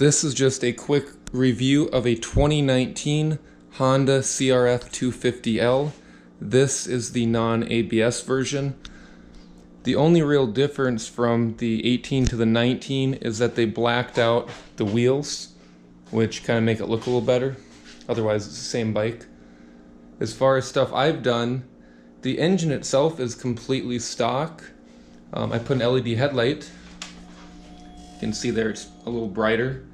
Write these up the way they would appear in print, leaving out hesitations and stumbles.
This is just a quick review of a 2019 Honda CRF250L. This is the non-ABS version. The only real difference from the 18 to the 19 is that they blacked out the wheels, which kind of make it look a little better. Otherwise, it's the same bike. As far as stuff I've done, the engine itself is completely stock. I put an LED headlight. You can see there it's a little brighter.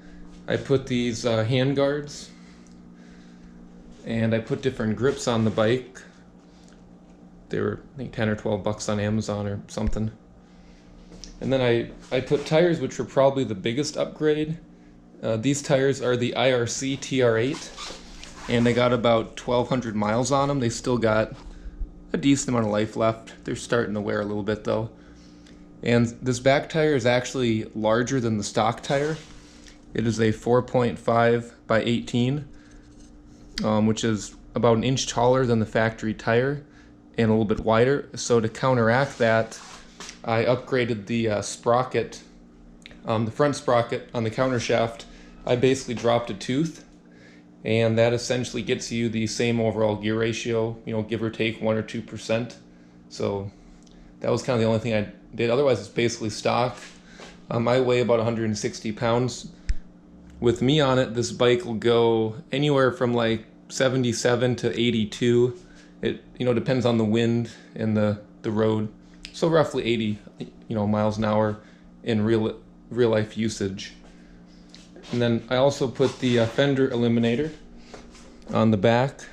I put these hand guards, and I put different grips on the bike. They were, I think, 10 or 12 bucks on Amazon or something. And then I put tires, which were probably the biggest upgrade. These tires are the IRC TR8, and they got about 1,200 miles on them. They still got a decent amount of life left. They're starting to wear a little bit though. And this back tire is actually larger than the stock tire. It is a 4.5 by 18, which is about an inch taller than the factory tire and a little bit wider. So to counteract that, I upgraded the sprocket, the front sprocket on the countershaft. I basically dropped a tooth, and that essentially gets you the same overall gear ratio, you know, give or take 1 or 2%. So that was kind of the only thing I did. Otherwise, it's basically stock. I weigh about 160 pounds. With me on it, this bike will go anywhere from like 77 to 82. It, you know, depends on the wind and the road. So roughly 80, miles an hour in real life usage. And then I also put the fender eliminator on the back.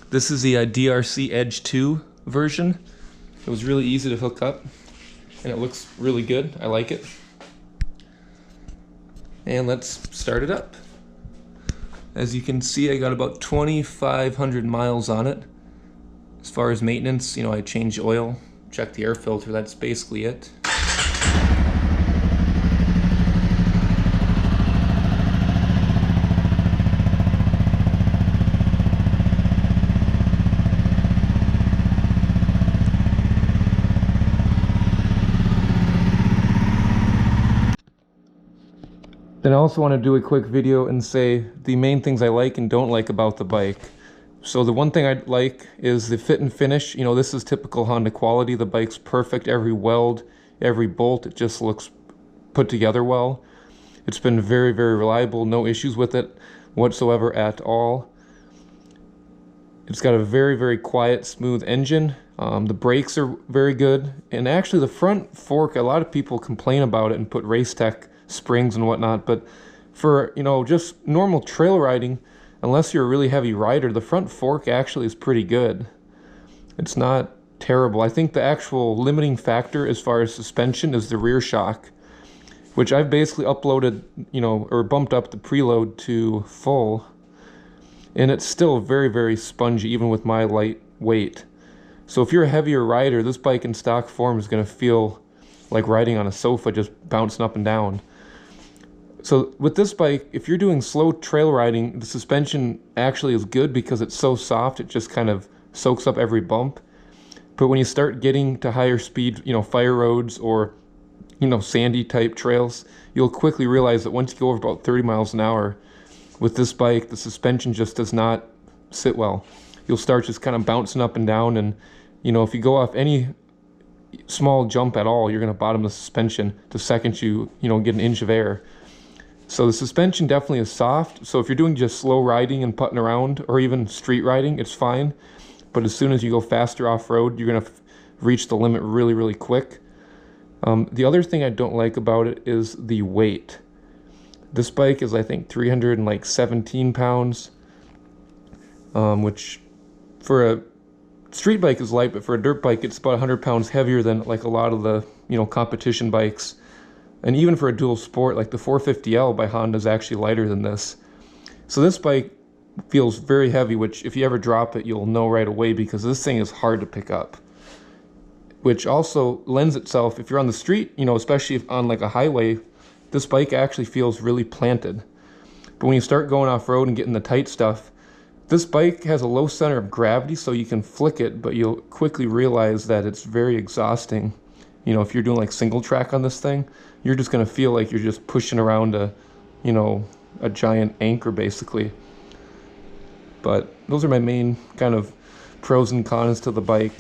This is the DRC Edge 2 version. It was really easy to hook up, and it looks really good. I like it. And let's start it up. As you can see, I got about 2,500 miles on it. As far as maintenance, I changed oil, checked the air filter, that's basically it. Then I also want to do a quick video and say the main things I like and don't like about the bike. So the one thing I like is the fit and finish. This is typical Honda quality. The bike's perfect. Every weld, every bolt, it just looks put together well. It's been very, very reliable. No issues with it whatsoever at all. It's got a very, very quiet, smooth engine. The brakes are very good. And actually the front fork, a lot of people complain about it and put Race Tech springs and whatnot, but for just normal trail riding, unless you're a really heavy rider, the front fork actually is pretty good. It's not terrible. I think the actual limiting factor as far as suspension is the rear shock, which I've basically uploaded, or bumped up the preload to full, and it's still very, very spongy even with my light weight. So if you're a heavier rider, this bike in stock form is going to feel like riding on a sofa, just bouncing up and down. So with this bike, if you're doing slow trail riding, the suspension actually is good because it's so soft, it just kind of soaks up every bump. But when you start getting to higher speed, fire roads or, sandy type trails, you'll quickly realize that once you go over about 30 miles an hour, with this bike, the suspension just does not sit well. You'll start just kind of bouncing up and down, and, if you go off any small jump at all, you're going to bottom the suspension the second you, get an inch of air. So the suspension definitely is soft. So if you're doing just slow riding and putting around, or even street riding, it's fine. But as soon as you go faster off-road, you're going to reach the limit really, really quick. The other thing I don't like about it is the weight. This bike is, I think, 317 pounds, which for a street bike is light, but for a dirt bike, it's about 100 pounds heavier than like a lot of the, competition bikes. And even for a dual sport, like the 450L by Honda is actually lighter than this. So this bike feels very heavy, which if you ever drop it, you'll know right away because this thing is hard to pick up. Which also lends itself, if you're on the street, especially if on like a highway, this bike actually feels really planted. But when you start going off-road and getting the tight stuff, this bike has a low center of gravity, so you can flick it, but you'll quickly realize that it's very exhausting. If you're doing like single track on this thing, you're just going to feel like you're just pushing around a you know, a giant anchor basically. But those are my main kind of pros and cons to the bike.